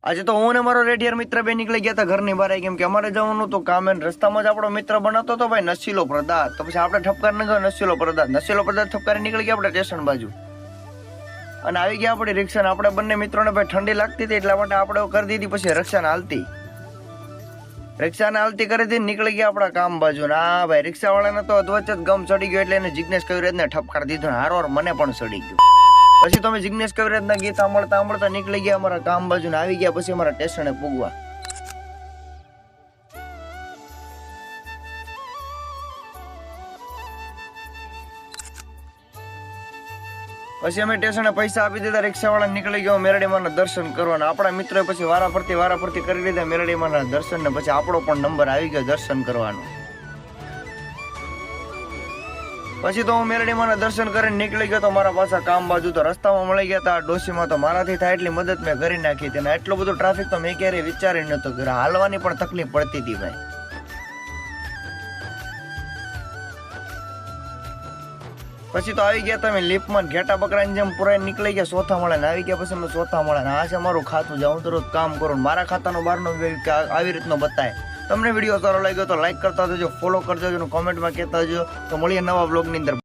આજે તો હું ને મારો રેડિયર મિત્ર બે નીકળી ગયા હતા ઘરની બહાર, કેમ કે અમારે જવાનું તો કામે. રસ્તામાં જ આપણો મિત્ર બનાવતો હતો ભાઈ નશીલો પદાર્થ. તો પછી આપણે ઠપકાર ન ગયો નશીલો પદાર્થ ઠપકારી નીકળી ગયા આપણે સ્ટેશન બાજુ. અને આવી ગયા આપણી રિક્ષા. આપણે બંને મિત્રોને ભાઈ ઠંડી લાગતી હતી એટલા માટે આપણે કરી દીધી પછી રિક્ષાને હાલતી કરી દીધી. નીકળી ગયા આપણા કામ બાજુ. ના ભાઈ રિક્ષા વાળાને તો અધવચ્ચ જ ગમ ચડી ગયો એટલે એને જિજ્ઞેશ કવિરાજને ઠપકાર દીધો. હારોર મને પણ ચડી ગયું. પછી તમે જિજ્ઞેશ કવિરાજના ગીત સાંભળતા નીકળી ગયા અમારા કામ બાજુ ને આવી ગયા પછી અમારા સ્ટેશને પૂગવા. પછી અમે સ્ટેશને પૈસા આપી દીધા. રિક્ષા વાળા નીકળી ગયો મેરડીમાના દર્શન કરવાના. આપણા મિત્રોએ પછી વારાફરતી કરી લીધા મેરડીમાના દર્શન ને પછી આપણો પણ નંબર આવી ગયો દર્શન કરવાનો. પછી તો હું મેરડીમાના દર્શન કરીને નીકળી ગયો તો મારા પાછા કામ બાજુ. તો રસ્તામાં મળી ગયા હતા ડોશીમાં. તો મારાથી થાય એટલી મદદ મેં કરી નાખી હતી. એટલું બધું ટ્રાફિક તો મેં ક્યારેય વિચારી નતો કર્યો. હાલવાની પણ તકલીફ પડતી હતી ભાઈ. પછી તો આવી ગયા તમે લિફ્ટમાં ઘેટા બકરાની જેમ પુરાઈને નીકળી ગયા ચોથા માળે આવી ગયા. પછી અમે ચોથા માળે આ છે મારું ખાતું, જાઉં તો રોજ કામ કરું. મારા ખાતાનો બહારનો આવી રીતનો બતાય. તમને વિડીયો સારો લાગ્યો તો લાઈક કરતા જજો, ફોલો કરતા જજો, કોમેન્ટમાં કહેતા જજો. તો મળીએ નવા બ્લોગની અંદર.